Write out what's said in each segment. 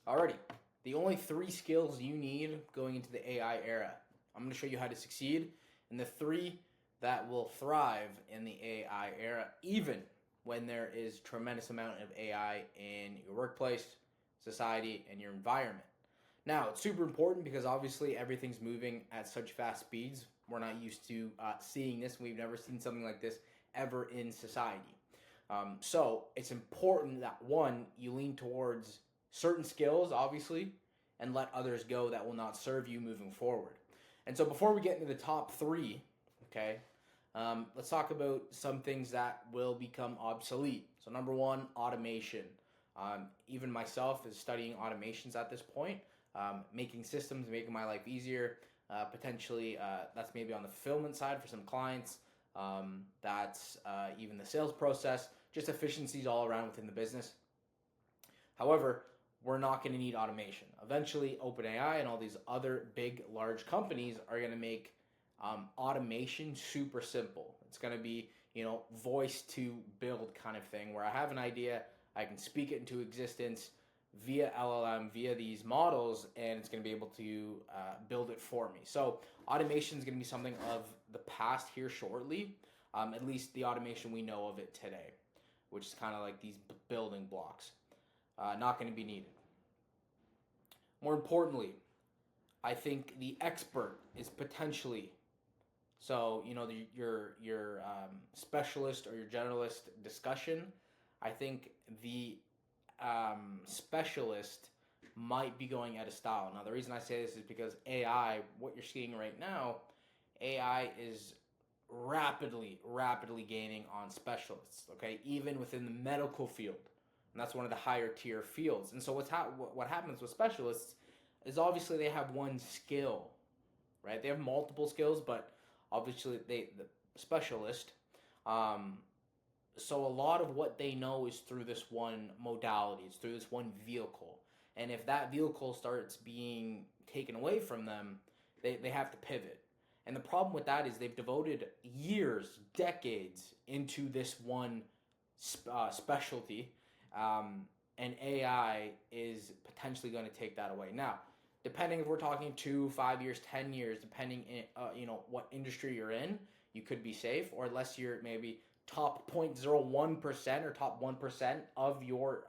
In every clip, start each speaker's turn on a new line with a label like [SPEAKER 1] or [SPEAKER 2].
[SPEAKER 1] Alrighty, the only three skills you need going into the AI era. I'm going to show you how to succeed in the three that will thrive in the AI era, even when there is tremendous amount of AI in your workplace, society, and your environment. Now, it's super important because obviously everything's moving at such fast speeds. We're not used to seeing this. We've never seen something like this ever in society. So it's important that one, you lean towards certain skills, obviously, and let others go that will not serve you moving forward. And so before we get into the top three, okay, let's talk about some things that will become obsolete. So number one, automation. Even myself is studying automations at this point, making systems, making my life easier. Potentially, that's maybe on the fulfillment side for some clients. That's even the sales process, just efficiencies all around within the business. However, we're not going to need automation. Eventually, OpenAI and all these other big, large companies are going to make automation super simple. It's going to be, voice to build kind of thing where I have an idea, I can speak it into existence via LLM, via these models, and it's going to be able to build it for me. So automation is going to be something of the past here shortly, at least the automation we know of it today, which is kind of like these building blocks. Not going to be needed. More importantly, I think the expert is potentially, so your specialist or your generalist discussion. I think the specialist might be going out of style. Now, the reason I say this is because AI, what you're seeing right now, AI is rapidly gaining on specialists. Okay, even within the medical field. And that's one of the higher tier fields. And so what happens with specialists is obviously they have one skill, right? They have multiple skills, but obviously the specialist. So a lot of what they know is through this one modality. It's through this one vehicle. And if that vehicle starts being taken away from them, they have to pivot. And the problem with that is they've devoted years, decades into this one specialty. And AI is potentially going to take that away. Now, depending if we're talking 2, 5 years, 10 years, depending what industry you're in, you could be safe, or unless you're maybe top 0.01% or top 1% of your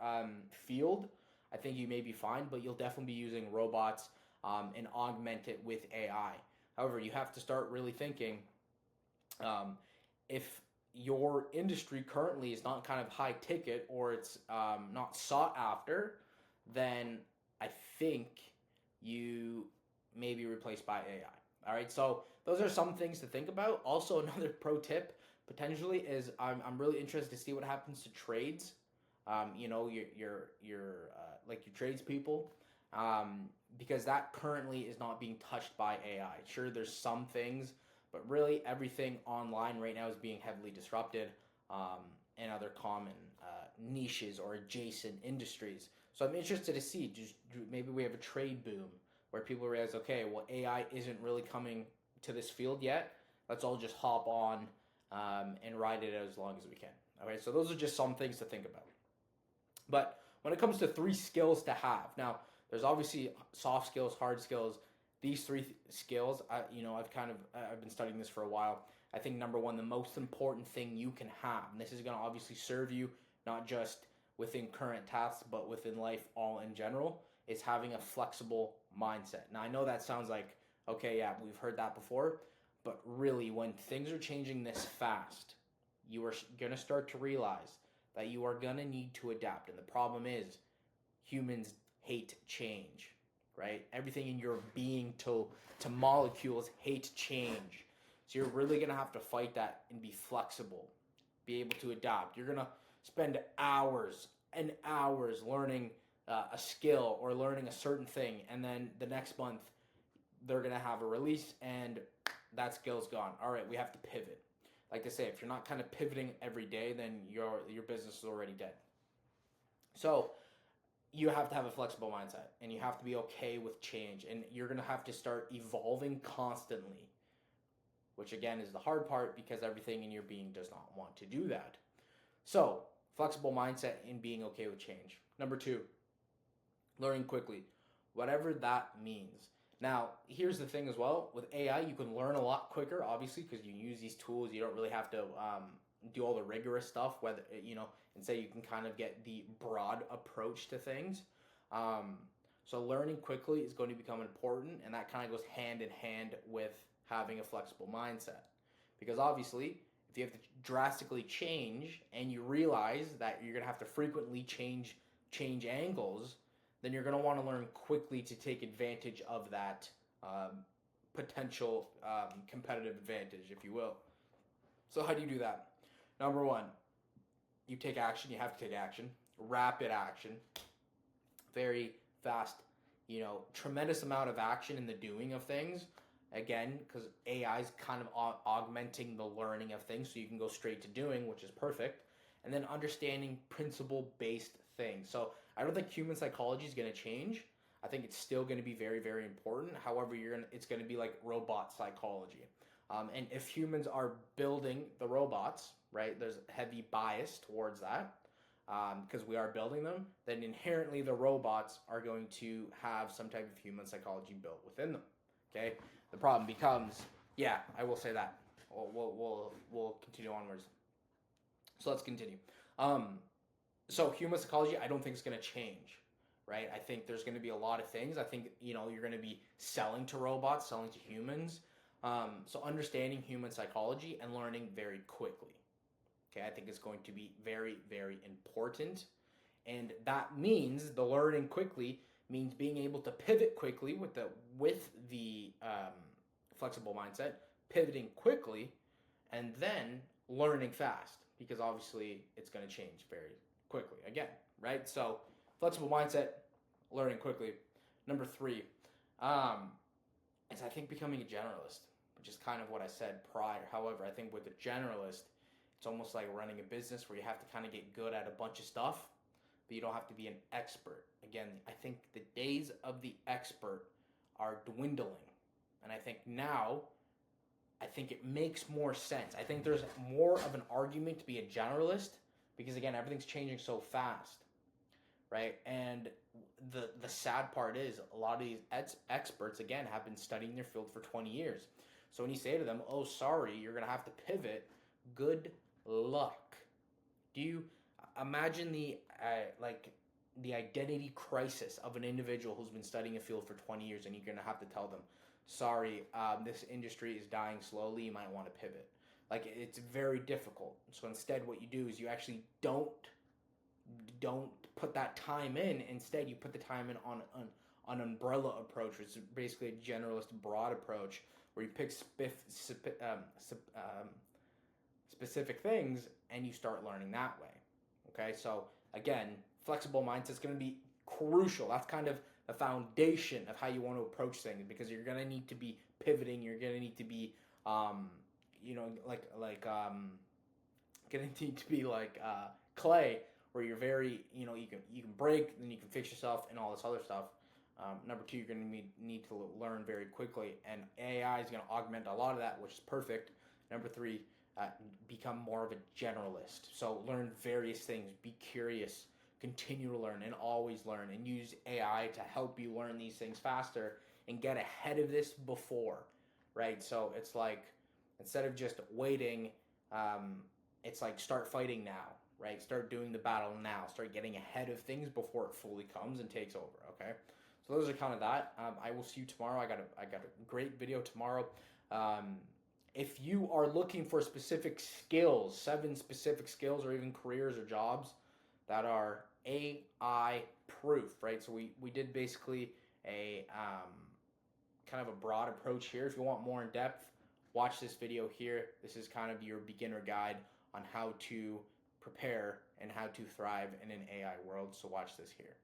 [SPEAKER 1] field, I think you may be fine, but you'll definitely be using robots and augment it with AI. However, you have to start really thinking if your industry currently is not kind of high ticket or it's not sought after, then I think you may be replaced by AI. All right, so those are some things to think about. Also, another pro tip potentially is I'm really interested to see what happens to trades. Your like your tradespeople, because that currently is not being touched by AI. Sure, there's some things, but really everything online right now is being heavily disrupted, and other common niches or adjacent industries. So I'm interested to see, just maybe we have a trade boom where people realize, okay, well, AI isn't really coming to this field yet. Let's all just hop on and ride it as long as we can. Okay, so those are just some things to think about. But when it comes to three skills to have, now there's obviously soft skills, hard skills. These three skills, I've been studying this for a while. I think number one, the most important thing you can have, and this is going to obviously serve you not just within current tasks, but within life all in general, is having a flexible mindset. Now, I know that sounds like, okay, yeah, we've heard that before, but really, when things are changing this fast, you are going to start to realize that you are going to need to adapt. And the problem is, humans hate change, right? Everything in your being to molecules hate change. So you're really going to have to fight that and be flexible, be able to adapt. You're going to spend hours and hours learning a skill or learning a certain thing, and then the next month they're going to have a release and that skill's gone. All right, we have to pivot. Like I say, if you're not kind of pivoting every day, then your business is already dead. So you have to have a flexible mindset, and you have to be okay with change, and you're going to have to start evolving constantly, which again is the hard part because everything in your being does not want to do that. So flexible mindset and being okay with change. Number two, Learning quickly, whatever that means. Now, here's the thing as well. With AI, you can learn a lot quicker, obviously, because you use these tools. You don't really have to do all the rigorous stuff. Whether instead you can kind of get the broad approach to things. Um, so learning quickly is going to become important, and that kind of goes hand in hand with having a flexible mindset, because obviously, if you have to drastically change and you realize that you're going to have to frequently change angles, then you're going to want to learn quickly to take advantage of that potential competitive advantage, if you will. So how do you do that? Number one, you take action. You have to take action. Rapid action. Very fast, tremendous amount of action in the doing of things. Again, because AI is kind of augmenting the learning of things, so you can go straight to doing, which is perfect. And then understanding principle-based things. So I don't think human psychology is going to change. I think it's still going to be very, very important. However, it's going to be like robot psychology. And if humans are building the robots, right, there's heavy bias towards that because we are building them, then inherently the robots are going to have some type of human psychology built within them. Okay, the problem becomes, yeah, I will say that. We'll continue onwards. So let's continue. So human psychology, I don't think it's going to change, right? I think there's going to be a lot of things. I think, you're going to be selling to robots, selling to humans. So understanding human psychology and learning very quickly. Okay, I think it's going to be very, very important. And that means the learning quickly means being able to pivot quickly with the flexible mindset, pivoting quickly, and then learning fast, because obviously it's going to change very quickly again, right? So flexible mindset, learning quickly. Number 3 is I think becoming a generalist, which is kind of what I said prior. However, I think with a generalist, it's almost like running a business where you have to kind of get good at a bunch of stuff, but you don't have to be an expert. Again, I think the days of the expert are dwindling. And I think now, it makes more sense. I think there's more of an argument to be a generalist because, again, everything's changing so fast, right? And the sad part is a lot of these experts, again, have been studying their field for 20 years. So when you say to them, oh, sorry, you're going to have to pivot, good luck. Do you imagine the identity crisis of an individual who's been studying a field for 20 years and you're going to have to tell them, sorry, this industry is dying slowly, you might want to pivot. Like, it's very difficult. So instead what you do is you actually don't put that time in. Instead, you put the time in on an umbrella approach, which is basically a generalist broad approach where you pick specific things and you start learning that way. Okay, so again, flexible mindset is going to be crucial. That's kind of the foundation of how you want to approach things, because you're going to need to be pivoting. You're going to need to be, clay, where you're very, you can break, then you can fix yourself, and all this other stuff. Number 2, you're going to need to learn very quickly, and AI is going to augment a lot of that, which is perfect. Number 3, become more of a generalist. So learn various things, be curious, continue to learn, and always learn, and use AI to help you learn these things faster and get ahead of this before, right? So it's like, instead of just waiting, it's like start fighting now, right? Start doing the battle now. Start getting ahead of things before it fully comes and takes over, okay? So those are kind of that. I will see you tomorrow. I got a great video tomorrow. If you are looking for specific skills, 7 specific skills or even careers or jobs that are AI proof, right? So we did basically a kind of a broad approach here. If you want more in depth, watch this video here. This is kind of your beginner guide on how to prepare and how to thrive in an AI world. So watch this here.